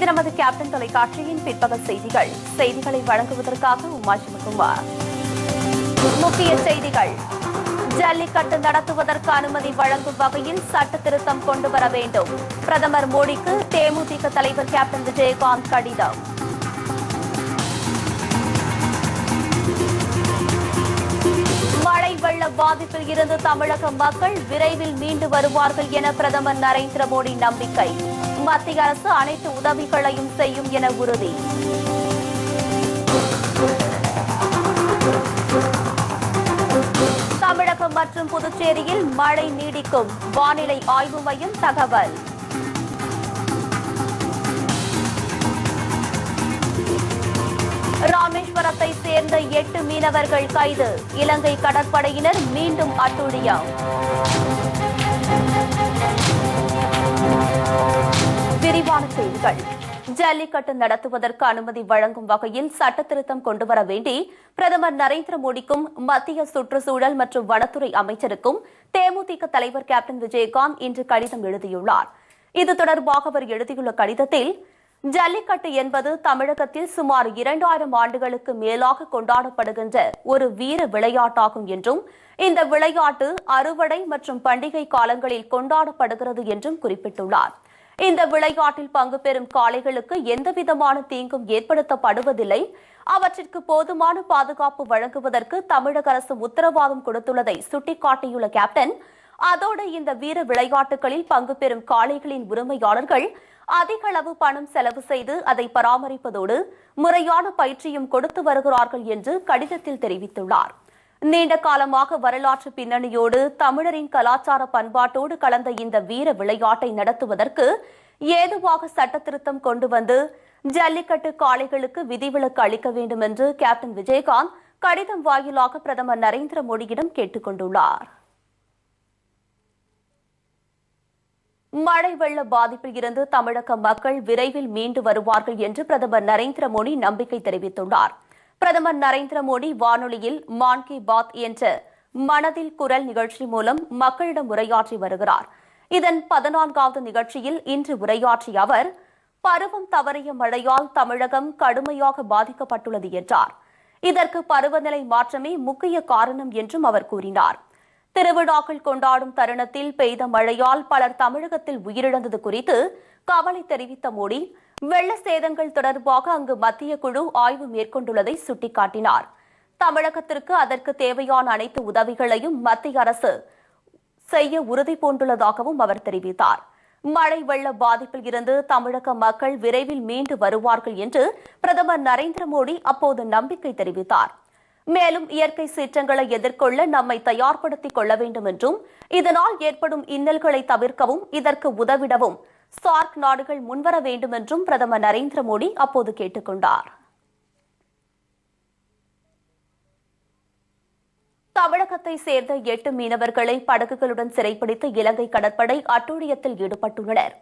இது நமது கேப்டன் தொலைக்காட்சியின் பிற்பகல் செய்திகளை வழங்குவதற்காக உமா சிவகுமார். முக்கிய செய்திகள். ஜல்லிக்கட்டு நடத்துவதற்கு அனுமதி வழங்கும் வகையில் சட்ட திருத்தம் கொண்டுவர வேண்டும். பிரதமர் மோடிக்கு தேமுதிக தலைவர் கேப்டன் விஜயகாந்த் கடிதம். மழை வெள்ள பாதிப்பில் இருந்து தமிழக மக்கள் விரைவில் மீண்டு வருவார்கள் என பிரதமர் நரேந்திர மோடி நம்பிக்கை. மத்திய அரசு அனைத்து உதவிகளையும் செய்யும் என உறுதி. தமிழகம் மற்றும் புதுச்சேரியில் மழை நீடிக்கும். வானிலை ஆய்வு மையம் தகவல். ராமேஸ்வரத்தை சேர்ந்த 8 மீனவர்கள் கைது. இலங்கை கடற்படையினர் மீண்டும் அட்டூழியம். விரிவான செய்திகள். ஜல்லிக்கட்டு நடத்துவதற்கு அனுமதி வழங்கும் வகையில் சட்ட திருத்தம் கொண்டுவர வேண்டி பிரதமர் நரேந்திர மோடிக்கும் மத்திய சுற்றுச்சூழல் மற்றும் வனத்துறை அமைச்சருக்கும் தேமுதிக தலைவர் கேப்டன் விஜயகாந்த் இன்று கடிதம் எழுதியுள்ளார். இது தொடர்பாக அவர் எழுதியுள்ள கடிதத்தில், ஜல்லிக்கட்டு என்பது தமிழகத்தில் சுமார் 2000 ஆண்டுகளுக்கு மேலாக கொண்டாடப்படுகின்ற ஒரு வீர விளையாட்டாகும் என்றும் இந்த விளையாட்டு அறுவடை மற்றும் பண்டிகை காலங்களில் கொண்டாடப்படுகிறது என்றும் குறிப்பிட்டுள்ளார். இந்த விளையாட்டில் பங்கு பெறும் காளைகளுக்கு எந்தவிதமான தீங்கும் ஏற்படுத்தப்படுவதில்லை. அவற்றிற்கு போதுமான பாதுகாப்பு வழங்குவதற்கு தமிழக அரசு உத்தரவாதம் கொடுத்துள்ளதை சுட்டிக்காட்டியுள்ள கேப்டன், அதோடு இந்த வீர விளையாட்டுகளில் பங்கு பெறும் காளைகளின் உரிமையாளர்கள் அதிக அளவு பணம் செலவு செய்து அதை பராமரிப்பதோடு முறையான பயிற்சியும் கொடுத்து வருகிறார்கள் என்று கடிதத்தில் தெரிவித்துள்ளார். நீண்ட காலமாக வரலாற்று பின்னணியோடு தமிழரின் கலாச்சார பண்பாட்டோடு கலந்த இந்த வீர விளையாட்டை நடத்துவதற்கு ஏதுவாக சட்ட திருத்தம் கொண்டு வந்து ஜல்லிக்கட்டு காளைகளுக்கு விதிவிலக்கு அளிக்க வேண்டும் என்று கேப்டன் விஜயகாந்த் கடிதம் வாயிலாக பிரதமர் நரேந்திர மோடியிடம் கேட்டுக் கொண்டுள்ளார். மழை வெள்ள பாதிப்பில் இருந்து தமிழக மக்கள் விரைவில் மீண்டு வருவார்கள் என்று பிரதமர் நரேந்திர மோடி நம்பிக்கை தெரிவித்துள்ளார். பிரதமர் நரேந்திர மோடி வானொலியில் மான் கி பாத் என்ற மனதில் குரல் நிகழ்ச்சி மூலம் மக்களிடம் உரையாற்றி வருகிறார். இதன் 14வது நிகழ்ச்சியில் இன்று உரையாற்றிய அவர், பருவம் தவறிய மழையால் தமிழகம் கடுமையாக பாதிக்கப்பட்டுள்ளது என்றார். இதற்கு பருவநிலை மாற்றமே முக்கிய காரணம் என்றும் அவர் கூறினார். திருவிழாக்கள் கொண்டாடும் தருணத்தில் பெய்த மழையால் பலர் தமிழகத்தில் உயிரிழந்தது குறித்து கவலை தெரிவித்த மோடி, வெள்ள சேதங்கள் தொடர்பாக அங்கு மத்திய குழு ஆய்வு மேற்கொண்டுள்ளதை சுட்டிக்காட்டினார். தமிழகத்திற்கு அதற்கு தேவையான அனைத்து உதவிகளையும் மத்திய அரசு செய்ய உறுதி பூண்டுள்ளதாகவும் அவர் தெரிவித்தார். மழை வெள்ள பாதிப்பில் இருந்து தமிழக மக்கள் விரைவில் மீண்டு வருவார்கள் என்று பிரதமர் நரேந்திர மோடி அப்போது நம்பிக்கை தெரிவித்தார். மேலும் இயற்கை சீற்றங்களை எதிர்கொள்ள நம்மை தயார்படுத்திக் கொள்ள வேண்டும் என்றும் இதனால் ஏற்படும் இன்னல்களை தவிர்க்கவும் இதற்கு உதவிடவும் சார்க் நாடுகள் முன்வர வேண்டும் என்றும் பிரதமர் நரேந்திர மோடி அப்போது கேட்டுக் கொண்டார். தமிழகத்தை சேர்ந்த 8 மீனவர்களை படகுகளுடன் சிறைப்பிடித்து இலங்கை கடற்படை அட்டூழியத்தில் ஈடுபட்டுள்ளனர்.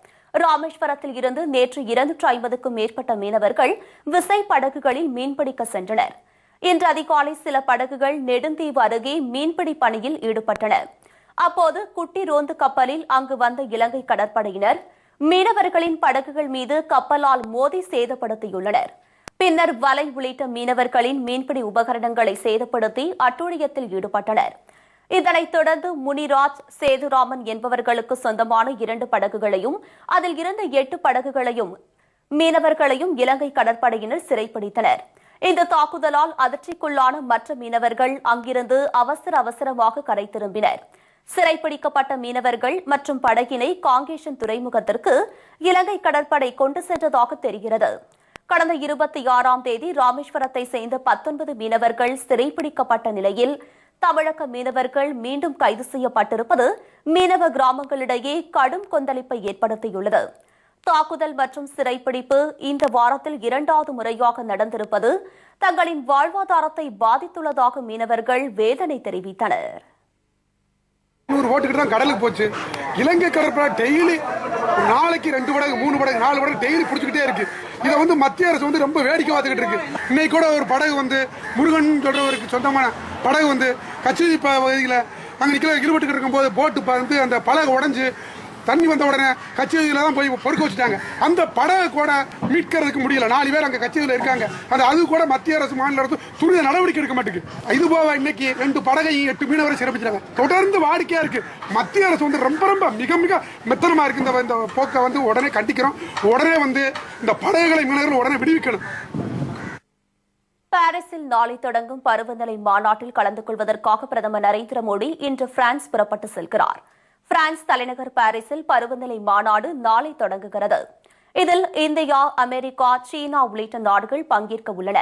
ராமேஸ்வரத்தில் இருந்து நேற்று 250க்கும் மேற்பட்ட மீனவர்கள் விசை படகுகளில் மீன்பிடிக்க சென்றனர். இன்று அதிகாலை சில படகுகள் நெடுந்தீவு அருகே மீன்பிடி பணியில் ஈடுபட்டன. அப்போது குட்டி ரோந்து கப்பலில் அங்கு வந்த இலங்கை கடற்படையினர் மீனவர்களின் படகுகள் மீது கப்பலால் மோதி சேதப்படுத்தியுள்ளனர். பின்னர் வலை உள்ளிட்ட மீனவர்களின் மீன்பிடி உபகரணங்களை சேதப்படுத்தி அட்டூழியத்தில் ஈடுபட்டனர். இதனைத் தொடர்ந்து முனிராஜ், சேதுராமன் என்பவர்களுக்கு சொந்தமான 2 படகுகளையும் அதில் இருந்த 8 படகுகளையும் மீனவர்களையும் இலங்கை கடற்படையினர் சிறைப்பிடித்தனர். இந்த தாக்குதலால் அதிர்ச்சிக்குள்ளான மற்ற மீனவர்கள் அங்கிருந்து அவசரமாக கரை திரும்பினர். சிறைப்பிடிக்கப்பட்ட மீனவர்கள் மற்றும் படகினை காங்கேசன் துறைமுகத்திற்கு இலங்கை கடற்படை கொண்டு சென்றதாக தெரிகிறது. கடந்த 26ஆம் தேதி ராமேஸ்வரத்தை சேர்ந்த 19 மீனவர்கள் சிறைப்பிடிக்கப்பட்ட நிலையில் தமிழக மீனவர்கள் மீண்டும் கைது செய்யப்பட்டிருப்பது மீனவ கிராமங்களிடையே கடும் கொந்தளிப்பை ஏற்படுத்தியுள்ளது. தாக்குதல் மற்றும் சிறைப்பிடிப்பு இந்த வாரத்தில் 2வது முறையாக நடந்திருப்பது தங்களின் வாழ்வாதாரத்தை பாதித்துள்ளதாக மீனவர்கள் வேதனை தெரிவித்தனர். 100 ஓட்டுக்கிட்டு தான் கடலுக்கு போச்சு. இலங்கை கடற்படை டெய்லி நாளைக்கு 2 படகு 3 படகு 4 படகு டெய்லி பிடிச்சிக்கிட்டே இருக்கு. இதை மத்திய அரசு ரொம்ப வேடிக்கை பார்த்துக்கிட்டு இருக்கு. இன்னைக்கு கூட ஒரு படகு முருகன் சொல்றவருக்கு சொந்தமான படகு கச்சேரி பகுதியில் அங்கே நிற்கல ஈடுபட்டு இருக்கும்போது போட்டு அந்த படகு உடஞ்சி தண்ணி வந்த உடனே கச்சேரியில தான் போய் பொறுக்க வச்சுட்டாங்க. அந்த படகை கூட மீட்கிறதுக்கு முடியல. 4 பேர் அங்க கச்சேரியில இருக்காங்க. அது கூட மத்திய அரசு மாநில அரசு துரித நடவடிக்கை எடுக்க மாட்டேங்குது. இது போக இன்னைக்கு 2 படகையும் 8 மீனவரை சிறப்பிச்சாங்க. தொடர்ந்து வாடிக்கையா இருக்கு. மத்திய அரசு வந்து ரொம்ப ரொம்ப மிக மிக மெத்தனமா இருக்கு. இந்த போக்கை வந்து உடனே கண்டிக்கிறோம். உடனே வந்து இந்த படகுகளை மீனவர்கள் உடனே விடுவிக்கணும். பாரிஸில் நாளை தொடங்கும் பருவநிலை மாநாட்டில் கலந்து கொள்வதற்காக பிரதமர் நரேந்திர மோடி இன்று பிரான்ஸ் புறப்பட்டு செல்கிறார். பிரான்ஸ் தலைநகர் பாரிஸில் பருவநிலை மாநாடு நாளை தொடங்குகிறது. இதில் இந்தியா, அமெரிக்கா, சீனா உள்ளிட்ட நாடுகள் பங்கேற்க உள்ளன.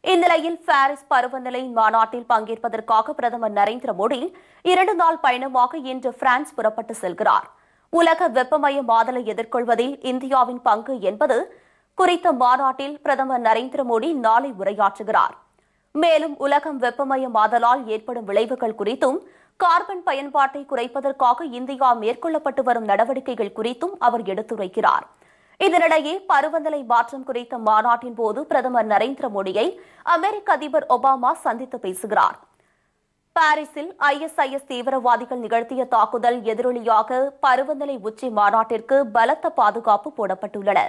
இந்நிலையில் பாரிஸ் பருவநிலை மாநாட்டில் பங்கேற்பதற்காக பிரதமர் நரேந்திர மோடி 2 நாள் பயணமாக இன்று பிரான்ஸ் புறப்பட்டு செல்கிறார். உலக வெப்பமயமாதலை எதிர்கொள்வதில் இந்தியாவின் பங்கு என்பது குறித்த மாநாட்டில் பிரதமர் நரேந்திர மோடி நாளை உரையாற்றுகிறார். மேலும் உலகம் வெப்பமயமாதலால் ஏற்படும் விளைவுகள் குறித்தும் கார்பன் பயன்பாட்டை குறைப்பதற்காக இந்தியா மேற்கொள்ளப்பட்டு வரும் நடவடிக்கைகள் குறித்தும் அவர் எடுத்துரைக்கிறார். இதனிடையே பருவநிலை மாற்றம் குறித்த மாநாட்டின் போது பிரதமர் நரேந்திர மோடியை அமெரிக்க அதிபர் ஒபாமா சந்தித்து பேசுகிறார். பாரிஸில் ISIS தீவிரவாதிகள் நிகழ்த்திய தாக்குதல் எதிரொலியாக பருவநிலை உச்சி மாநாட்டிற்கு பலத்த பாதுகாப்பு போடப்பட்டுள்ளன.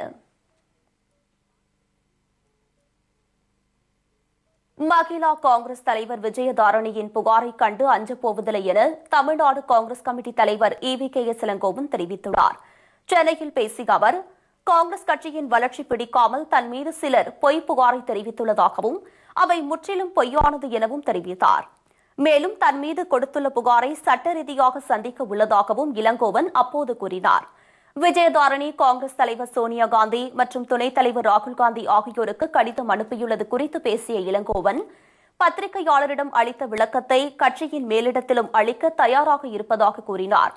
மகிழா காங்கிரஸ் தலைவர் விஜயதாரணியின் புகாரை கண்டு அஞ்சப்போவதில்லை என தமிழ்நாடு காங்கிரஸ் கமிட்டி தலைவர் EVKS இளங்கோவன் தெரிவித்துள்ளார். சென்னையில் பேசிய அவர், காங்கிரஸ் கட்சியின் வளர்ச்சி பிடிக்காமல் தன் மீது சிலர் பொய் புகாரை தெரிவித்துள்ளதாகவும் அவை முற்றிலும் பொய்யானது எனவும் தெரிவித்தார். மேலும் தன் மீது கொடுத்துள்ள புகாரை சட்ட ரீதியாக சந்திக்க உள்ளதாகவும் இளங்கோவன் அப்போது கூறினார். விஜயதாரணி காங்கிரஸ் தலைவர் சோனியா காந்தி மற்றும் துணைத் தலைவர் ராகுல் காந்தி ஆகியோருக்கு கடிதம் அனுப்பியுள்ளது குறித்து பேசிய இளங்கோவன், பத்திரிகையாளரிடம் அளித்த விளக்கத்தை கட்சியின் மேலிடத்திலும் அளிக்க தயாராக இருப்பதாக கூறினார்.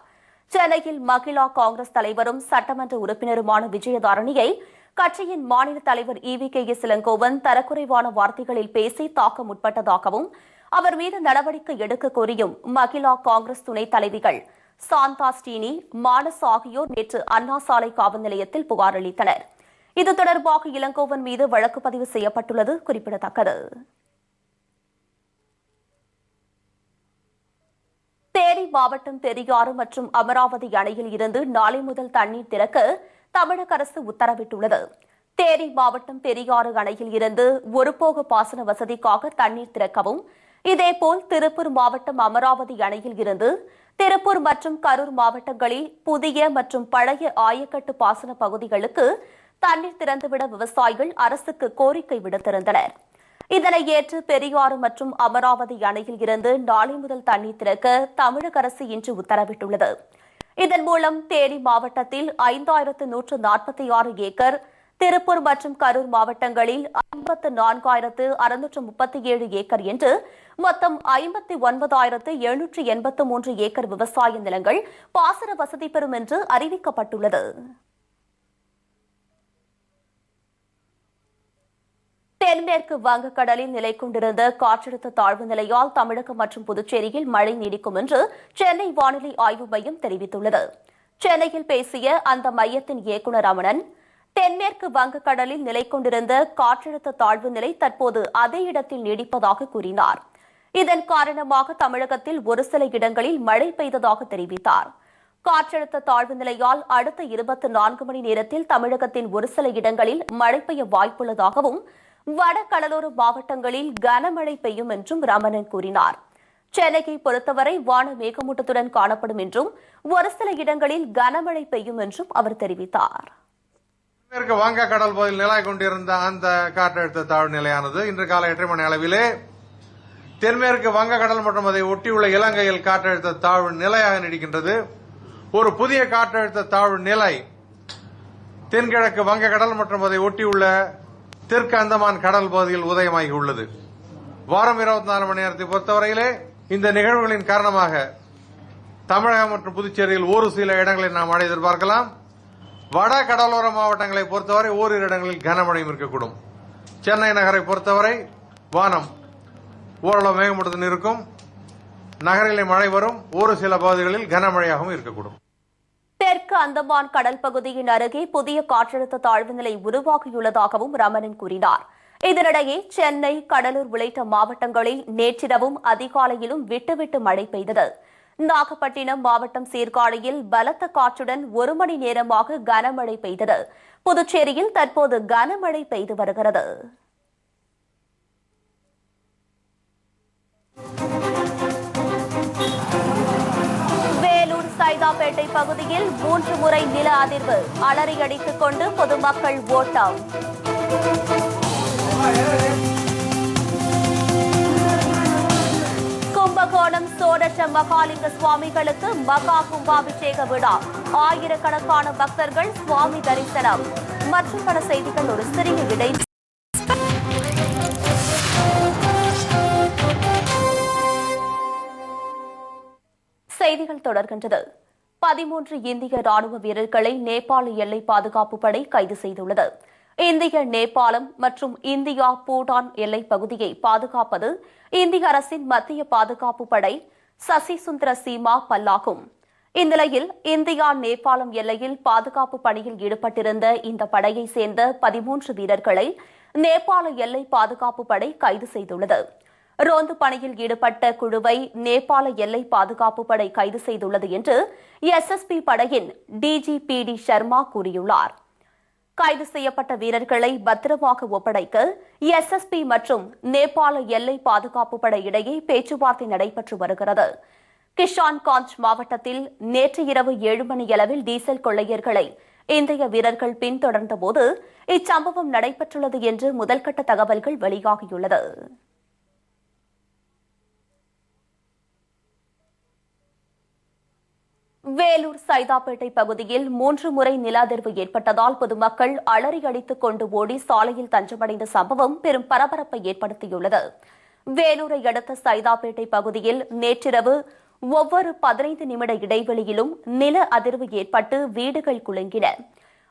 சென்னையில் மகிழா காங்கிரஸ் தலைவரும் சட்டமன்ற உறுப்பினருமான விஜயதாரணியை கட்சியின் மாநில தலைவர் EVKS இளங்கோவன் தரக்குறைவான வார்த்தைகளில் பேசி தாக்க முற்பட்டதாகவும் அவர் மீது நடவடிக்கை எடுக்க கோரியும் மகிழா காங்கிரஸ் துணைத் தலைவிகள் சாந்தா ஸ்ரீனி, மானஸ் ஆகியோர் நேற்று அண்ணா சாலை காவல் நிலையத்தில் புகார் அளித்தனர். இது தொடர்பாக இளங்கோவன் மீது வழக்கு பதிவு செய்யப்பட்டுள்ளது குறிப்பிடத்தக்கது. தேனி மாவட்டம் பெரியாறு மற்றும் அமராவதி அணையில் இருந்து நாளை முதல் தண்ணீர் திறக்க தமிழக அரசு உத்தரவிட்டுள்ளது. தேனி மாவட்டம் பெரியாறு அணையில் இருந்து ஒருபோக பாசன வசதிக்காக தண்ணீர் திறக்கவும், இதேபோல் திருப்பூர் மாவட்டம் அமராவதி அணையில் இருந்து திருப்பூர் மற்றும் கரூர் மாவட்டங்களில் புதிய மற்றும் பழைய ஆயக்கட்டு பாசன பகுதிகளுக்கு தண்ணீர் திறந்துவிட விவசாயிகள் அரசுக்கு கோரிக்கை விடுத்திருந்தனர். இதனை ஏற்று பெரியாறு மற்றும் அமராவதி அணையில் இருந்து நாளை முதல் தண்ணீர் திறக்க தமிழக அரசு இன்று உத்தரவிட்டுள்ளது. இதன் மூலம் தேனி மாவட்டத்தில் 5146 ஏக்கர், திருப்பூர் மற்றும் கரூர் மாவட்டங்களில் 54,637 ஏக்கர் என்று மொத்தம் 59,783 ஏக்கர் விவசாய நிலங்கள் பாசன வசதி பெறும் என்று அறிவிக்கப்பட்டுள்ளது. தென்மேற்கு வங்கக்கடலில் நிலை கொண்டிருந்த காற்றழுத்த தாழ்வு நிலையால் தமிழகம் மற்றும் புதுச்சேரியில் மழை நீடிக்கும் என்று சென்னை வானிலை ஆய்வு மையம் தெரிவித்துள்ளது. சென்னையில் பேசிய அந்த மையத்தின் இயக்குநர் ரமணன், தென்மேற்கு வங்கக்கடலில் நிலை கொண்டிருந்த காற்றழுத்த தாழ்வு நிலை தற்போது அதே இடத்தில் நீடிப்பதாக கூறினார். இதன் காரணமாக தமிழகத்தில் ஒரு சில இடங்களில் மழை பெய்ததாக தெரிவித்தார். காற்றழுத்த தாழ்வு நிலையால் அடுத்த 24 மணி நேரத்தில் தமிழகத்தின் ஒரு சில இடங்களில் மழை பெய்ய வாய்ப்புள்ளதாகவும் வட கடலோர மாவட்டங்களில் கனமழை பெய்யும் என்றும் ரமணன் கூறினார். சென்னையை பொறுத்தவரை வான மேகமூட்டத்துடன் காணப்படும் என்றும் ஒரு சில இடங்களில் கனமழை பெய்யும் என்றும் அவர் தெரிவித்தார். தென்மேற்கு வங்கக்கடல் பகுதியில் நிலை கொண்டிருந்த அந்த காற்றழுத்த தாழ்வு நிலையானது இன்று காலை 8 மணி அளவிலே தென்மேற்கு வங்கக்கடல் மற்றும் அதை ஒட்டியுள்ள இலங்கையில் காற்றழுத்த தாழ்வு நிலையாக நீடிக்கின்றது. ஒரு புதிய காற்றழுத்த தாழ்வு நிலை தென்கிழக்கு வங்கக்கடல் மற்றும் அதை ஒட்டியுள்ள தெற்கு அந்தமான் கடல் பகுதியில் உதயமாகி உள்ளது. வாரம் 24 மணி நேரத்தை பொறுத்தவரையிலே இந்த நிகழ்வுகளின் காரணமாக தமிழகம் மற்றும் புதுச்சேரியில் ஒரு சில இடங்களில் நாம் மழை எதிர்பார்க்கலாம். வட கடலோர மாவட்டங்களை பொறுத்தவரை ஓரிரு இடங்களில் கனமழையும் இருக்கக்கூடும். சென்னை நகரை பொறுத்தவரை வானம் ஓரளவு மேகமூட்டத்துடன் இருக்கும். நகரிலே மழை வரும், ஒரு சில பகுதிகளில் கனமழையாகவும் இருக்கக்கூடும். தெற்கு அந்தமான் கடல் பகுதியின் அருகே புதிய காற்றழுத்த தாழ்வு நிலை உருவாகியுள்ளதாகவும் ரமணன் கூறினார். இதனிடையே சென்னை, கடலூர் உள்ளிட்ட மாவட்டங்களில் நேற்றிரவும் அதிகாலையிலும் விட்டுவிட்டு மழை பெய்தது. நாகப்பட்டினம் மாவட்டம் சீர்காழியில் பலத்த காற்றுடன் 1 மணி நேரமாக கனமழை பெய்தது. புதுச்சேரியில் தற்போது கனமழை பெய்து வருகிறது. வேலூர் சைதாப்பேட்டை பகுதியில் 3 முறை நில அதிர்வு. அலறி அடித்துக் கொண்டு பொதுமக்கள் ஓட்டம். கும்பகோணம் சோடச மகாலிங்க சுவாமிகளுக்கு மகா கும்பாபிஷேக விழா. ஆயிரக்கணக்கான பக்தர்கள் சுவாமி தரிசனம். மற்றும் பல செய்திகள் ஒரு சிறிய இடை. செய்திகள் தொடர்கின்றது. 13 இந்திய ராணுவ வீரர்களை நேபாள எல்லை பாதுகாப்பு படை கைது செய்துள்ளது. இந்திய நேபாளம் மற்றும் இந்தியா பூட்டான் எல்லைப் பகுதியை பாதுகாப்பது இந்திய அரசின் மத்திய பாதுகாப்பு படை சசி சுந்தர சீமா பல்லாகும். இந்நிலையில் இந்தியா நேபாளம் எல்லையில் பாதுகாப்பு பணியில் ஈடுபட்டிருந்த இந்த படையைச் சேர்ந்த 13 வீரர்களை நேபாள எல்லை பாதுகாப்பு படை கைது செய்துள்ளது. ரோந்து பணியில் ஈடுபட்ட குழுவை நேபாள எல்லை பாதுகாப்பு படை கைது செய்துள்ளது என்று எஸ்எஸ்பி படையின் டிஜிபிடி சர்மா கூறியுள்ளார். கைது செய்யப்பட்ட வீரர்களை பத்திரமாக ஒப்படைக்க எஸ்எஸ்பி மற்றும் நேபாள எல்லை பாதுகாப்பு படை இடையே பேச்சுவார்த்தை நடைபெற்று வருகிறது. கிஷான்காஞ்ச் மாவட்டத்தில் நேற்று இரவு 7 மணியளவில் டீசல் கொள்ளையர்களை இந்திய வீரர்கள் பின்தொடர்ந்தபோது இச்சம்பவம் நடைபெற்றுள்ளது என்று முதல்கட்ட தகவல்கள் வெளியாகியுள்ளது. வேலூர் சைதாப்பேட்டை பகுதியில் 3 முறை நில அதிர்வு ஏற்பட்டதால் பொதுமக்கள் அலறி அடித்துக் கொண்டு ஓடி சாலையில் தஞ்சமடைந்த சம்பவம் பெரும் பரபரப்பை ஏற்படுத்தியுள்ளது. வேலூரை அடுத்த சைதாப்பேட்டை பகுதியில் நேற்றிரவு ஒவ்வொரு 15 நிமிட இடைவெளியிலும் நில அதிர்வு ஏற்பட்டு வீடுகள் குலுங்கின.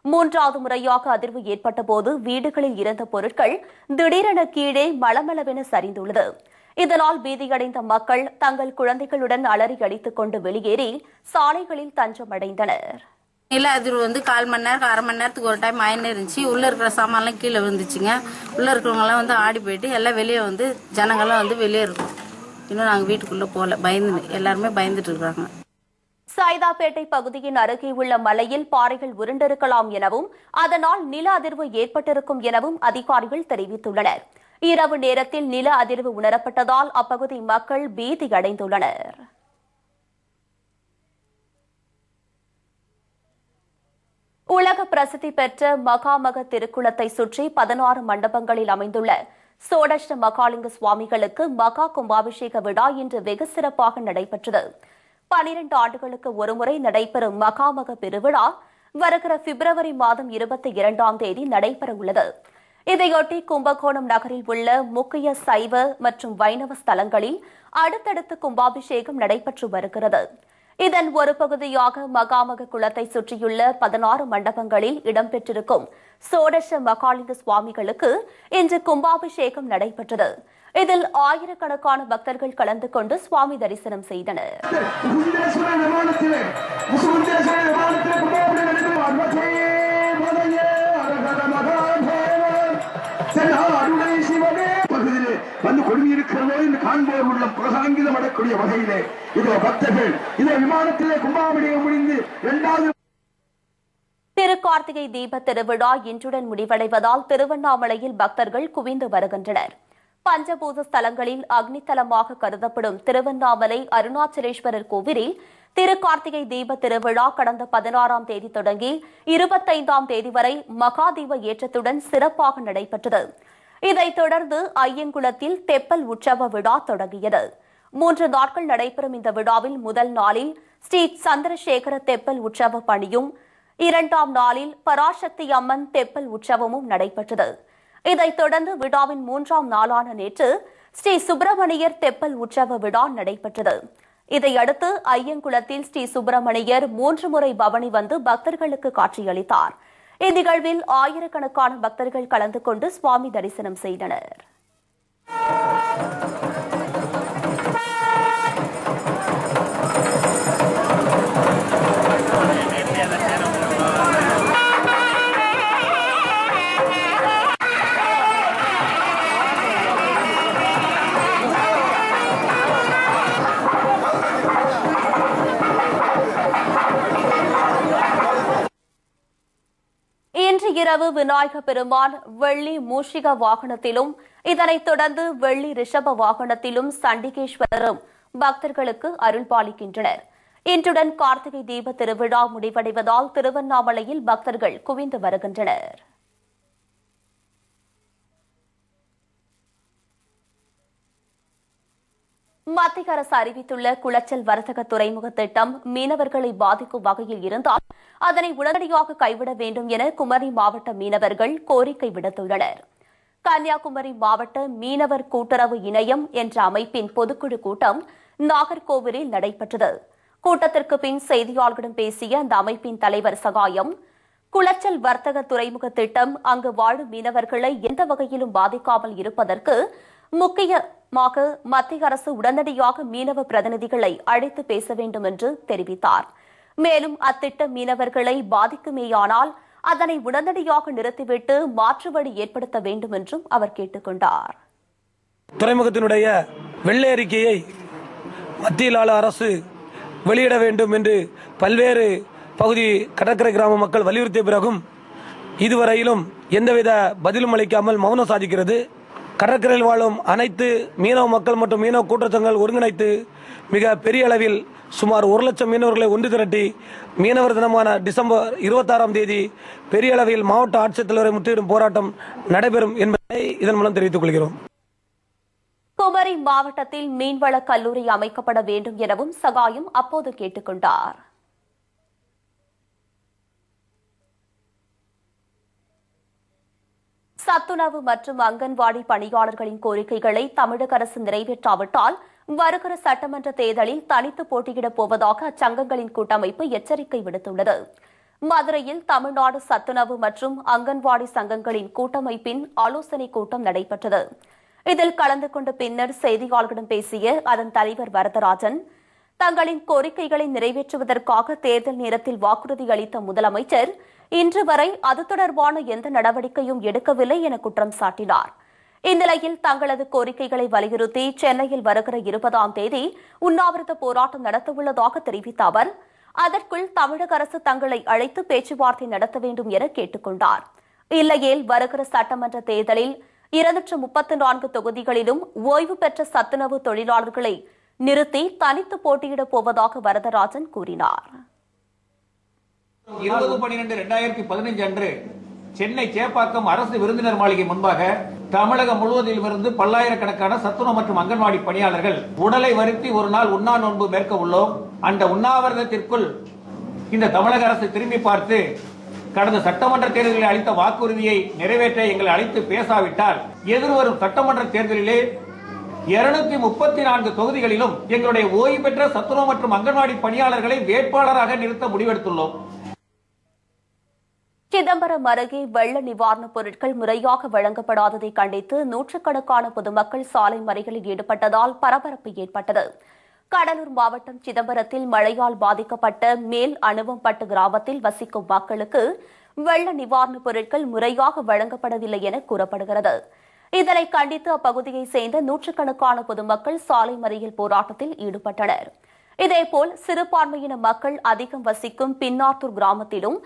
3வது முறையாக அதிர்வு ஏற்பட்டபோது வீடுகளில் இருந்த பொருட்கள் திடீரென கீழே மளமளவென சரிந்துள்ளது. இதனால் பீதியடைந்த மக்கள் தங்கள் குழந்தைகளுடன் அலறி அடித்துக் கொண்டு வெளியேறி சாலைகளில் தஞ்சமடைந்தனர். நில அதிர்வு 1/4 மணி நேரம், அரை மணி நேரத்துக்கு ஒரு டைம் ஆயின்னு இருந்துச்சு. உள்ள இருக்கிற சாமான்லாம் கீழே வந்துச்சுங்க. உள்ள இருக்கிறவங்கலாம் ஆடி போயிட்டு எல்லாம் வெளியே ஜனங்கள்லாம் வெளியே இருக்கும். இன்னும் நாங்கள் வீட்டுக்குள்ள போகல, எல்லாருமே பயந்துட்டு இருக்காங்க. சைதாப்பேட்டை பகுதியின் அருகே உள்ள மலையில் பாறைகள் உருண்டிருக்கலாம் எனவும் அதனால் நில அதிர்வு ஏற்பட்டிருக்கும் எனவும் அதிகாரிகள் தெரிவித்துள்ளனர். இரவு நேரத்தில் நில அதிர்வு உணரப்பட்டதால் அப்பகுதி மக்கள் பீதியடைந்துள்ளனர். உலக பிரசித்தி பெற்ற மகாமக திருக்குளத்தை சுற்றி 16 மண்டபங்களில் அமைந்துள்ள சோடச மகாலிங்க சுவாமிகளுக்கு மகா கும்பாபிஷேக விழா இன்று வெகு சிறப்பாக நடைபெற்றது. 12 ஆண்டுகளுக்கு ஒருமுறை நடைபெறும் மகாமக பெருவிழா வருகிற பிப்ரவரி மாதம் 22ஆம் தேதி நடைபெறவுள்ளது. இதையொட்டி கும்பகோணம் நகரில் உள்ள முக்கிய சைவ மற்றும் வைணவ ஸ்தலங்களில் அடுத்தடுத்து கும்பாபிஷேகம் நடைபெற்று வருகிறது. இதன் ஒரு பகுதியாக மகாமக குளத்தை சுற்றியுள்ள 16 மண்டபங்களில் இடம்பெற்றிருக்கும் சோடச மகாலிங்க சுவாமிகளுக்கு இன்று கும்பாபிஷேகம் நடைபெற்றது. இதில் ஆயிரக்கணக்கான பக்தர்கள் கலந்து கொண்டு சுவாமி தரிசனம் செய்தனர். வந்து கொடுங்கியிருக்கிறதோ என்று காண்போர் உள்ள புலகாங்கிதம் அடக்கூடிய வகையிலே இதோ பக்தர்கள் இதோ விமானத்திலே கும்பாபிஷேகம் முடிந்து 2வது திருக்கார்த்திகை தீப திருவிழா இன்றுடன் முடிவடைவதால் திருவண்ணாமலையில் பக்தர்கள் குவிந்து வருகின்றனர். பஞ்சபூத ஸ்தலங்களில் அக்னித்தலமாக கருதப்படும் திருவண்ணாமலை அருணாச்சலேஸ்வரர் கோவிலில் திருக்கார்த்திகை தீப திருவிழா கடந்த 16ஆம் தேதி தொடங்கி 25ஆம் தேதி வரை மகாதீப ஏற்றத்துடன் சிறப்பாக நடைபெற்றது. இதைத் தொடர்ந்து ஐயங்குளத்தில் தெப்பல் உற்சவ விழா தொடங்கியது. 3 நாட்கள் நடைபெறும் இந்த விழாவில் முதல் நாளில் ஸ்ரீ சந்திரசேகர தெப்பல் உற்சவ பணியும் 2ஆம் நாளில் பராசக்தி அம்மன் தெப்பல் உற்சவமும் நடைபெற்றது. இதைத் தொடர்ந்து விழாவின் 3ஆம் நாளான நேற்று ஸ்ரீ சுப்பிரமணியர் தெப்பல் உற்சவ விழா நடைபெற்றது. இதையடுத்து ஐயங்குளத்தில் ஸ்ரீ சுப்பிரமணியர் 3 முறை பவனி வந்து பக்தர்களுக்கு காட்சியளித்தார். இந்நிகழ்வில் ஆயிரக்கணக்கான பக்தர்கள் கலந்து கொண்டு சுவாமி தரிசனம் செய்தனர். இரவு விநாயக பெருமான் வெள்ளி மூஷிக வாகனத்திலும் இதனைத் தொடர்ந்து வெள்ளி ரிஷப வாகனத்திலும் சண்டிகேஸ்வரரும் பக்தர்களுக்கு அருள்பாலிக்கின்றனர். இன்றுடன் கார்த்திகை தீப திருவிழா முடிவடைவதால் திருவண்ணாமலையில் பக்தர்கள் குவிந்து வருகின்றனர். மத்திய அரசு அறிவித்துள்ள குளச்சல் வர்த்தக துறைமுக திட்டம் மீனவர்களை பாதிக்கும் வகையில் இருந்தால் அதனை உடனடியாக கைவிட வேண்டும் என குமரி மாவட்ட மீனவர்கள் கோரிக்கை விடுத்துள்ளனர். கன்னியாகுமரி மாவட்ட மீனவர் கூட்டுறவு இணையம் என்ற அமைப்பின் பொதுக்குழு கூட்டம் நாகர்கோவிலில் நடைபெற்றது. கூட்டத்திற்கு பின் செய்தியாளர்களிடம் பேசிய அந்த அமைப்பின் தலைவர் சகாயம், குளச்சல் வர்த்தக துறைமுக திட்டம் அங்கு வாழும் மீனவர்களை எந்த வகையிலும் பாதிக்காமல் இருப்பதற்கு முக்கியமாக மத்திய அரசு உடனடியாக மீனவ பிரதிநிதிகளை அழைத்து பேச வேண்டும் என்று தெரிவித்தார். மேலும் அத்திட்டம் மீனவர்களை பாதிக்குமேயானால் அதனை உடனடியாக நிறுத்திவிட்டு மாற்று வழி ஏற்படுத்த வேண்டும் என்றும் அவர் கேட்டுக் கொண்டார். துறைமுகத்தினுடைய வெள்ளை அறிக்கையை மத்தியில் ஆள அரசு வெளியிட வேண்டும் என்று பல்வேறு பகுதி கடற்கரை கிராம மக்கள் வலியுறுத்திய பிறகும் இதுவரையிலும் எந்தவித பதிலும் அளிக்காமல் மௌனம் சாதிக்கிறது. கடற்கரையில் வாழும் அனைத்து மீனவ மக்கள் மற்றும் மீனவ கூட்டச்சங்கங்கள் ஒருங்கிணைத்து மிக பெரிய அளவில் சுமார் 1 லட்சம் மீனவர்களை ஒன்று திரட்டி மீனவர் தினமான டிசம்பர் 26ஆம் தேதி பெரிய அளவில் மாவட்ட ஆட்சித்தலைவரை முற்றுகையிடும் போராட்டம் நடைபெறும் என்பதை இதன் மூலம் தெரிவித்துக் கொள்கிறோம். குமரி மாவட்டத்தில் மீன்வள கல்லூரி அமைக்கப்பட வேண்டும் எனவும் சகாயம் அப்போது கேட்டுக் கொண்டார். சத்துணவு மற்றும் அங்கன்வாடி பணியாளர்களின் கோரிக்கைகளை தமிழக அரசு நிறைவேற்றாவிட்டால் வருகிற சட்டமன்ற தேர்தலில் தனித்து போட்டியிடப் போவதாக அச்சங்கங்களின் கூட்டமைப்பு எச்சரிக்கை விடுத்துள்ளது. மதுரையில் தமிழ்நாடு சத்துணவு மற்றும் அங்கன்வாடி சங்கங்களின் கூட்டமைப்பின் ஆலோசனைக் கூட்டம் நடைபெற்றது. இதில் கலந்து கொண்ட பின்னர் செய்தியாளர்களிடம் பேசிய அதன் தலைவர் வரதராஜன், தங்களின் கோரிக்கைகளை நிறைவேற்றுவதற்காக தேர்தல் நேரத்தில் வாக்குறுதி அளித்த முதலமைச்சர் இன்று வரை அது தொடர்பான எந்த நடவடிக்கையும் எடுக்கவில்லை என குற்றம் சாட்டினார். இந்நிலையில் தங்களது கோரிக்கைகளை வலியுறுத்தி சென்னையில் வருகிற 20ஆம் தேதி உண்ணாவிரத போராட்டம் நடத்தவுள்ளதாக தெரிவித்த அவர், அதற்குள் தமிழக அரசு தங்களை அழைத்து பேச்சுவார்த்தை நடத்த வேண்டும் என கேட்டுக் கொண்டார். இல்லையேல் வருகிற சட்டமன்ற தேர்தலில் 234 தொகுதிகளிலும் ஓய்வு பெற்ற சத்துணவு தொழிலாளர்களை நிறுத்தி தனித்து போட்டியிடப் போவதாக வரதராஜன் கூறினார். 20/12/2015 அன்று சென்னை சேப்பாக்கம் அரசு விருந்தினர் மாளிகை முன்பாக தமிழகம் முழுவதிலிருந்து பல்லாயிரக்கணக்கான சத்துணவு மற்றும் அங்கன்வாடி பணியாளர்கள் உடலை வருத்தி ஒரு நாள் உண்ணா நோன்பு மேற்க உள்ளோம். அந்த உண்ணாவிரதத்திற்குள் இந்த தமிழக அரசு திரும்பி பார்த்து கடந்த சட்டமன்ற தேர்தலில் அளித்த வாக்குறுதியை நிறைவேற்ற எங்களை அழைத்து பேசாவிட்டால் எதிர்வரும் சட்டமன்ற தேர்தலிலே 234 தொகுதிகளிலும் எங்களுடைய ஓய்வு பெற்ற சத்துணவு மற்றும் அங்கன்வாடி பணியாளர்களை வேட்பாளராக நிறுத்த முடிவெடுத்துள்ளோம். சிதம்பரம் அருகே வெள்ள நிவாரணப் பொருட்கள் முறையாக வழங்கப்படாததை கண்டித்து நூற்றுக்கணக்கான பொதுமக்கள் சாலை மறியலில் ஈடுபட்டதால் பரபரப்பு ஏற்பட்டது. கடலூர் மாவட்டம் சிதம்பரத்தில் மழையால் பாதிக்கப்பட்ட மேல் அனுவம்பட்டு கிராமத்தில் வசிக்கும் மக்களுக்கு வெள்ள நிவாரணப் பொருட்கள் முறையாக வழங்கப்படவில்லை என கூறப்படுகிறது. இதனை கண்டித்து அப்பகுதியைச் சேர்ந்த நூற்றுக்கணக்கான பொதுமக்கள் சாலை மறியல் போராட்டத்தில் ஈடுபட்டனர். இதேபோல் சிறுபான்மையின மக்கள் அதிகம் வசிக்கும் பின்னாத்தூர் கிராமத்திலும்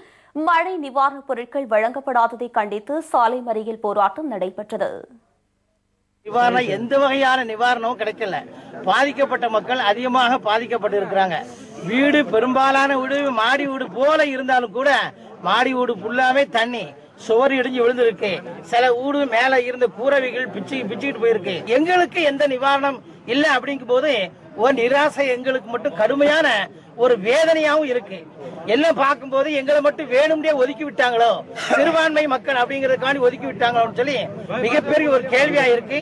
மழை நிவாரணப் பொருட்கள் வழங்கப்படாததை கண்டித்து சாலை மறியல் போராட்டம் நடைபெற்றது. நிவாரணம் எந்த வகையான நிவாரணமும் கிடைக்கல. பாதிக்கப்பட்ட மக்கள் அதிகமாக பாதிக்கப்பட்டிருக்கிறாங்க. வீடு பெரும்பாலான வீடு மாடி வீடு போல இருந்தாலும் கூட மாடி வீடு ஃபுல்லாவே தண்ணி, சுவர் இடிஞ்சு விழுந்திருக்கு. சில வீடு மேல இருந்த கூரைகள் பிச்சுக்கிட்டு போயிருக்கு. எங்களுக்கு எந்த நிவாரணம் இல்ல அப்படிங்கும் போது ஒரு நிராசை எங்களுக்கு மட்டும் கடுமையான ஒரு வேதனையாவும் இருக்கு. எல்லாம் பார்க்கும்போது எங்களை மட்டும் வேணும்னே ஒதுக்கி விட்டாங்களோ, சிறுபான்மை மக்கள் அப்படிங்கறதுக்காண்டி ஒதுக்கி விட்டாங்களோன்னு சொல்லி மிகப்பெரிய ஒரு கேள்வியா இருக்கு.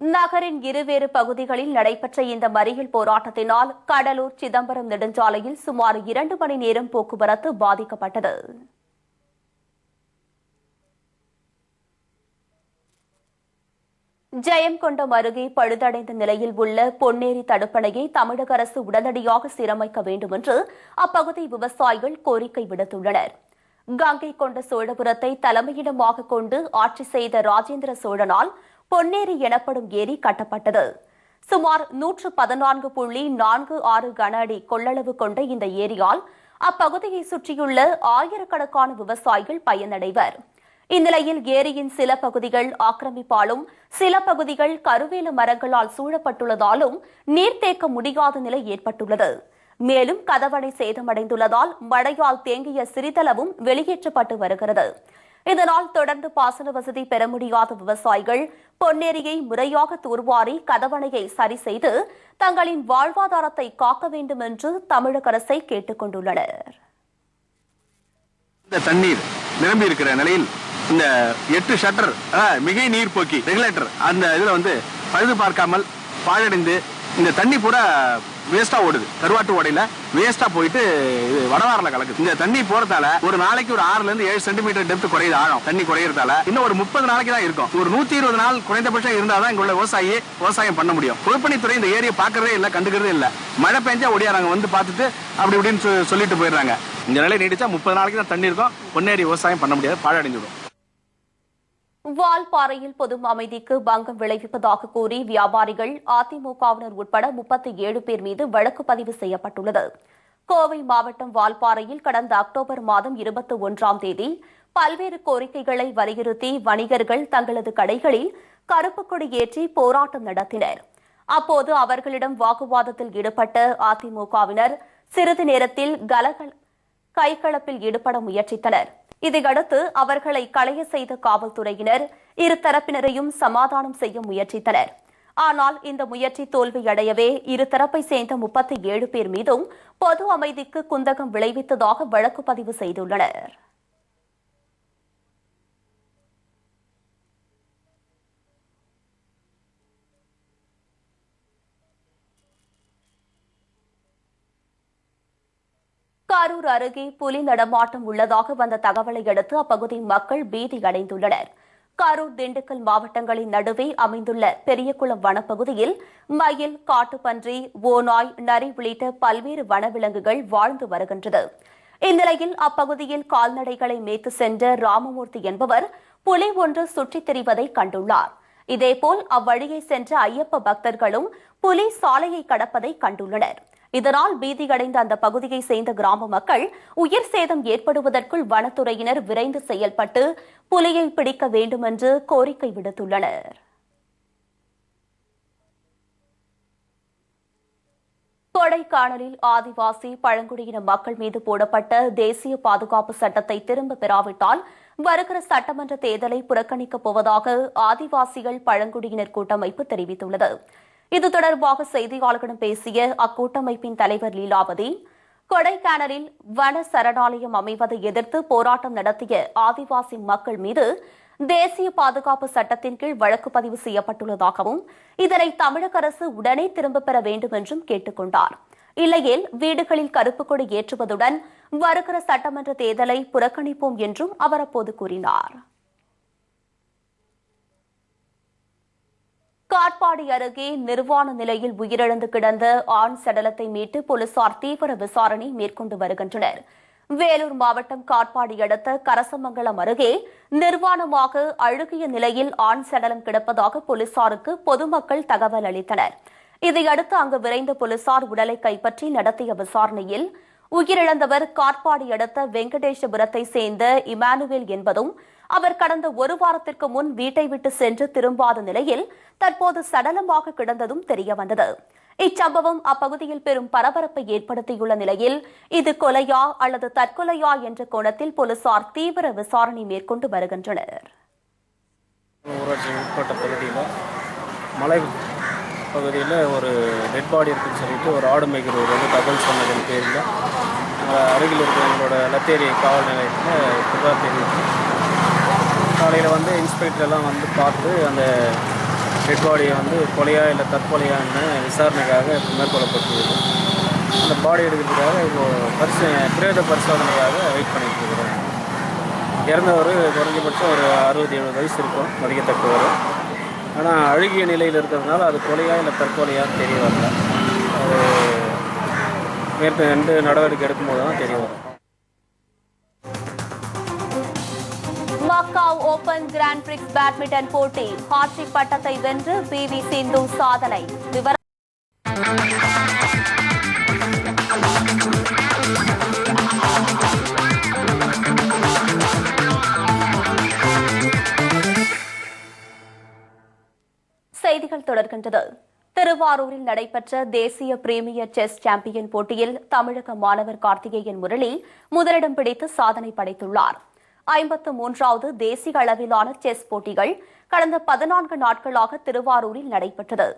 நகரின் இருவேறு பகுதிகளில் நடைபெற்ற இந்த மறியல் போராட்டத்தினால் கடலூர் சிதம்பரம் நெடுஞ்சாலையில் சுமார் 2 மணி நேரம் போக்குவரத்து பாதிக்கப்பட்டது. ஜெயங்கொண்டம் அருகே பழுதடைந்த நிலையில் உள்ள பொன்னேரி தடுப்பணையை தமிழக அரசு உடனடியாக சீரமைக்க வேண்டும் என்று அப்பகுதி விவசாயிகள் கோரிக்கை விடுத்துள்ளனர். கங்கை கொண்ட சோழபுரத்தை தலைமையிடமாக கொண்டு ஆட்சி செய்த ராஜேந்திர சோழனால் பொன்னேரி எனப்படும் ஏரி கட்டப்பட்டது. சுமார் 114.46 கன அடி கொள்ளளவு கொண்ட இந்த ஏரியால் அப்பகுதியை சுற்றியுள்ள ஆயிரக்கணக்கான விவசாயிகள் பயனடைவர். இந்நிலையில் ஏரியின் சில பகுதிகள் ஆக்கிரமிப்பாலும் சில பகுதிகள் கருவேல மரங்களால் சூழப்பட்டுள்ளதாலும் நீர்த்தேக்க முடியாத நிலை ஏற்பட்டுள்ளது. மேலும் கதவணை சேதமடைந்துள்ளதால் மழையால் தேங்கிய சிறிதளவும் வெளியேற்றப்பட்டு வருகிறது. இதனால் தொடர்ந்து பாசன வசதி பெற முடியாத விவசாயிகள் பொன்னேரியை முறையாக தூர்வாரி கதவணையை சரி செய்து தங்களின் வாழ்வாதாரத்தை காக்க வேண்டும் என்று தமிழக அரசை கேட்டுக் கொண்டுள்ளனர். இந்த தண்ணீர் நிரம்பி இருக்கிற நிலையில் இந்த 8 ஷட்டர் மிகை நீர் போக்கி ரெகுலேட்டர் அந்த இதுல வந்து பழுது பார்க்காமல் பாழடைந்து இந்த தண்ணி பூரா வேஸ்டா ஓடுது. கருவாட்டு ஓடையில வேஸ்டா போயிட்டு வடவாரில கலக்குது. இந்த தண்ணி போறதால ஒரு நாளைக்கு ஒரு 6 to 7 சென்டிமீட்டர் டெப்த் குறையுது. ஆழம் தண்ணி குறையறதால இன்னும் ஒரு 30 நாளைக்கு தான் இருக்கும். ஒரு 120 நாள் குறைந்தபட்சம் இருந்தாதான் இங்க உள்ள விவசாயம் பண்ண முடியும். பொதுப்பணித்துறை இந்த ஏரியை பாக்குறதே இல்ல, கண்டுக்கிறதே இல்ல. மழை பெஞ்சா ஒடியாராங்க வந்து பார்த்துட்டு அப்படி இப்படின்னு சொல்லிட்டு போயிடுறாங்க. இந்த நிலை நீடிச்சா 30 நாளைக்கு தான் தண்ணி இருக்கும். பொன்னேரி விவசாயம் பண்ண முடியாது, பாழடைஞ்சிடும். வால்பாறையில் பொது அமைதிக்கு பங்கம் விளைவிப்பதாக கூறி வியாபாரிகள் அதிமுகவினர் உட்பட 37 பேர் மீது வழக்கு பதிவு செய்யப்பட்டுள்ளது. கோவை மாவட்டம் வால்பாறையில் கடந்த அக்டோபர் மாதம் 21ஆம் தேதி பல்வேறு கோரிக்கைகளை வலியுறுத்தி வணிகர்கள் தங்களது கடைகளில் கருப்பு கொடி ஏற்றி போராட்டம் நடத்தினர். அப்போது அவர்களிடம் வாக்குவாதத்தில் ஈடுபட்ட அதிமுகவினர் சிறிது நேரத்தில் கைகலப்பில் ஈடுபட முயற்சித்தனர். இதையடுத்து அவர்களை களைய செய்த காவல்துறையினர் இரு தரப்பினரையும் சமாதானம் செய்ய முயற்சித்தனர். ஆனால் இந்த முயற்சி தோல்வியடையவே இருதரப்பை சேர்ந்த 37 பேர் மீதும் பொது அமைதிக்கு குந்தகம் விளைவித்ததாக வழக்கு பதிவு செய்துள்ளனர். கரூர் அருகே புலி நடமாட்டம் உள்ளதாக வந்த தகவலை அடுத்து அப்பகுதி மக்கள் பீதி அடைந்துள்ளனர். கரூர், திண்டுக்கல் மாவட்டங்களின் நடுவே அமைந்துள்ள பெரியகுளம் வனப்பகுதியில் மயில், காட்டுப்பன்றி, ஓநாய், நரி உள்ளிட்ட பல்வேறு வனவிலங்குகள் வாழ்ந்து வருகின்றது. இந்நிலையில் அப்பகுதியில் கால்நடைகளை மேய்த்து சென்ற ராமமூர்த்தி என்பவர் புலி ஒன்று சுற்றித் திரிவதை கண்டுள்ளார். இதேபோல் அவ்வழியை சென்ற ஐயப்ப பக்தர்களும் புலி சாலையை கடப்பதை கண்டுள்ளனர். இதனால் பீதியடைந்த அந்த பகுதியை சேர்ந்த கிராம மக்கள் உயிர் சேதம் ஏற்படுவதற்குள் வனத்துறையினர் விரைந்து செயல்பட்டு புலியை பிடிக்க வேண்டும் என்று கோரிக்கை விடுத்துள்ளனர். கொடைக்கானலில் ஆதிவாசி பழங்குடியின மக்கள் மீது போடப்பட்ட தேசிய பாதுகாப்பு சட்டத்தை திரும்ப பெறாவிட்டால் வருகிற சட்டமன்ற தேர்தலை புறக்கணிக்கப் போவதாக ஆதிவாசிகள் பழங்குடியினர் கூட்டமைப்பு தெரிவித்துள்ளது. இது தொடர்பாக செய்தியாளர்களிடம் பேசிய அக்கூட்டமைப்பின் தலைவர் லீலாவதி, கொடைக்கானலில் வன சரணாலயம் அமைவதை எதிர்த்து போராட்டம் நடத்திய ஆதிவாசி மக்கள் மீது தேசிய பாதுகாப்பு சட்டத்தின் கீழ் வழக்கு பதிவு செய்யப்பட்டுள்ளதாகவும் இதனை தமிழக அரசு உடனே திரும்பப் பெற வேண்டும் என்றும் கேட்டுக் கொண்டார். இல்லையேல் வீடுகளில் கருப்பு கொடி ஏற்றுவதுடன் வருகிற சட்டமன்ற தேர்தலை புறக்கணிப்போம் என்றும் அவர் அப்போது கூறினார். காட்பாடி அருகே நிர்வாண நிலையில் உயிரிழந்து கிடந்த ஆண் சடலத்தை மீட்டு போலீசார் தீவிர விசாரணை மேற்கொண்டு வருகின்றனர். வேலூர் மாவட்டம் காட்பாடி அடுத்த கரசமங்கலம் அருகே நிர்வாணமாக அழுகிய நிலையில் ஆண் சடலம் கிடப்பதாக போலீசாருக்கு பொதுமக்கள் தகவல் அளித்தனர். இதையடுத்து அங்கு விரைந்த போலீசார் உடலை கைப்பற்றி நடத்திய விசாரணையில் உயிரிழந்தவர் காட்பாடி அடுத்த வெங்கடேசபுரத்தை சேர்ந்த இமானுவேல் என்பதும் அவர் கடந்த ஒரு வாரத்திற்கு முன் வீட்டை விட்டு சென்று திரும்பாத நிலையில் தற்போது சடலமாக கிடந்ததும் தெரியவந்தது. இச்சம்பவம் அப்பகுதியில் பெரும் பரபரப்பை ஏற்படுத்தியுள்ள நிலையில் இது கொலையா அல்லது தற்கொலையா என்ற கோணத்தில் போலீசார் தீவிர விசாரணை மேற்கொண்டு வருகின்றனர். ஊராட்சி உட்பட்ட பகுதியில் மலை பகுதியில் ஒரு டெட் பாடி இருக்குன்னு சொல்லிட்டு ஒரு ஆடு மேய்க்கிறவர் வந்து தகவல் சொன்னதன் பேரில் அருகில் இருக்கிற எங்களோட லத்தேரி காவல் நிலையத்தில் புகார் தெரிவித்து காலையில் வந்து இன்ஸ்பெக்டர்லாம் வந்து பார்த்து அந்த டெட் பாடியை வந்து கொலையா இல்லை தற்கொலையான்னு விசாரணைக்காக மேற்கொள்ளப்பட்டுள்ளது. அந்த பாடி எடுக்கிறதுக்காக இப்போது பிரேத பரிசோதனைக்காக வெயிட் பண்ணிட்டு இருக்கிறோம். இறந்தவர் குறைஞ்சபட்சம் ஒரு 60-70 வயசு இருக்கும், மதிக்கத்தக்கவர். ஆனால் அழுகிய நிலையில் இருக்கிறதுனால அது கொலையா இல்லை தற்கொலையான்னு தெரிய வரல. அது மேற்கொண்டு நடவடிக்கை எடுக்கும்போது தான் தெரிய வரும். Macau open grand prix badminton போட்டி ஹாட்ரிக் பட்டத்தை வென்று PV சிந்து சாதனை. விவரம் தொடர்கின்றது. திருவாரூரில் நடைபெற்ற தேசிய பிரீமியர் செஸ் சாம்பியன் போட்டியில் தமிழக மாணவர் கார்த்திகேயன் முரளி முதலிடம் பிடித்து சாதனை படைத்துள்ளார். 53வது தேசிய அளவிலான செஸ் போட்டிகள் கடந்த 14 நாட்களாக திருவாரூரில் நடைபெற்றது.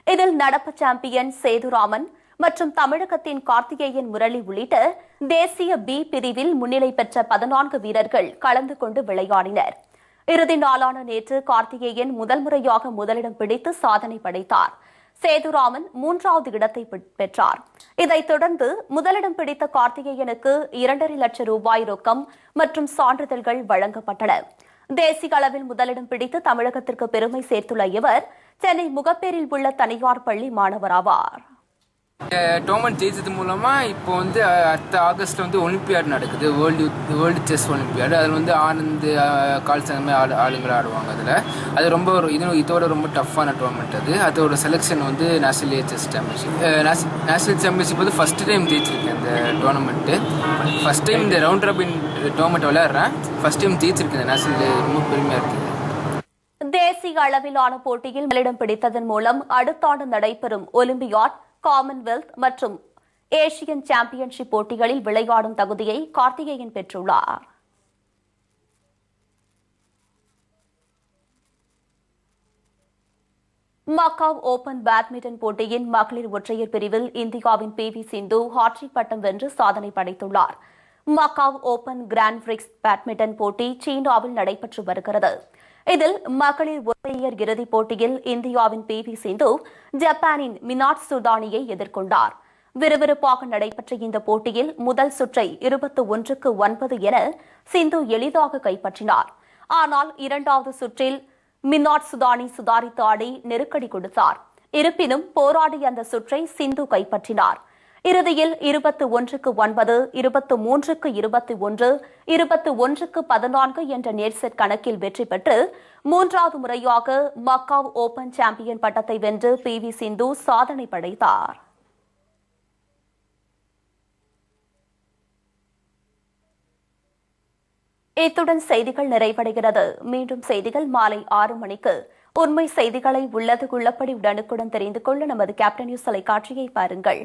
இதில் நடப்பு சாம்பியன் சேதுராமன் மற்றும் தமிழகத்தின் கார்த்திகேயன் முரளி உள்ளிட்ட தேசிய பி பிரிவில் முன்னிலை பெற்ற 14 வீரர்கள் கலந்து கொண்டு விளையாடினர். இறுதி நாளான நேற்று கார்த்திகேயன் முதல் முறையாக முதலிடம் பிடித்து சாதனை படைத்தார். சேதுராமன் 3வது இடத்தை பெற்றார். இதைத் தொடர்ந்து முதலிடம் பிடித்த கார்த்திகேயனுக்கு 2.5 லட்சம் ரூபாய் ரொக்கம் மற்றும் சான்றிதழ்கள் வழங்கப்பட்டன. தேசிய அளவில் முதலிடம் பிடித்து தமிழகத்திற்கு பெருமை சேர்த்துள்ள இவர் சென்னை முகப்பேரில் உள்ள தனியார் பள்ளி மாணவராவார். டோர்னமெண்ட் ஜெயிச்சது மூலமா இப்போ வந்து அடுத்த ஆகஸ்ட்ல வந்து ஒலிம்பியாட் நடக்குது, வேர்ல்டு செஸ் ஒலிம்பியாடு. அதில் வந்து ஆனந்த் கால்ஸ் அந்த மாதிரி ஆளுங்களை ஆடுவாங்க. அது ரொம்ப இதோட ரொம்ப டஃப்பான டோர்னமெண்ட். அதோட செலெக்ஷன் வந்து national chess championship. National championship வந்து ஃபர்ஸ்ட் டைம் ஜெயிச்சிருக்கேன் இந்த டோர்னமெண்ட்டு. ஃபர்ஸ்ட் டைம் இந்த ரவுண்ட் ராபின் டோர்னமெண்ட் விளையாடுறேன். ஃபர்ஸ்ட் டைம் ஜெயிச்சிருக்கேன். நேஷனல் ரொம்ப பெருமையாக இருக்குது. தேசிய அளவிலான போட்டியில் முதலிடம் பிடித்ததன் மூலம் அடுத்த ஆண்டு நடைபெறும் ஒலிம்பியாட், காமன்வெல்த் மற்றும் ஏசியன் சாம்பியன்ஷிப் போட்டிகளில் விளையாடும் தகுதியை கார்த்திகேயன் பெற்றுள்ளார். மக்காவ் ஓபன் பேட்மிண்டன் போட்டியின் மகளிர் ஒற்றையர் பிரிவில் இந்தியாவின் PV சிந்து ஹாட்ரிக் பட்டம் வென்று சாதனை படைத்துள்ளார். Macau open grand prix badminton போட்டி சீனாவில் நடைபெற்று வருகிறது. இதில் மகளிர் ஒற்றையர் இறுதிப் போட்டியில் இந்தியாவின் PV சிந்து ஜப்பானின் மினாட் சுதானியை எதிர்கொண்டார். விறுவிறுப்பாக நடைபெற்ற இந்த போட்டியில் முதல் சுற்றை 21-9 என சிந்து எளிதாக கைப்பற்றினார். ஆனால் 2வது சுற்றில் மினாட் சுதானி சுதாரித்து ஆடி நெருக்கடி கொடுத்தார். இருப்பினும் போராடி அந்த சுற்றை சிந்து கைப்பற்றினார். இறுதியில் 21-9, 23-21, 21-14 என்ற நேர்செட் கணக்கில் வெற்றி பெற்று 3வது முறையாக மக்காவ் ஓபன் சாம்பியன் பட்டத்தை வென்று PV சிந்து சாதனை படைத்தார். இத்துடன் செய்திகள் நிறைவடைகிறது. மீண்டும் செய்திகள் மாலை 6 மணிக்கு. உண்மை செய்திகளை உள்ளது உள்ளபடி உடனுக்குடன் தெரிந்து கொள்ள நமது கேப்டன் நியூஸ் தொலைக்காட்சியை பாருங்கள்.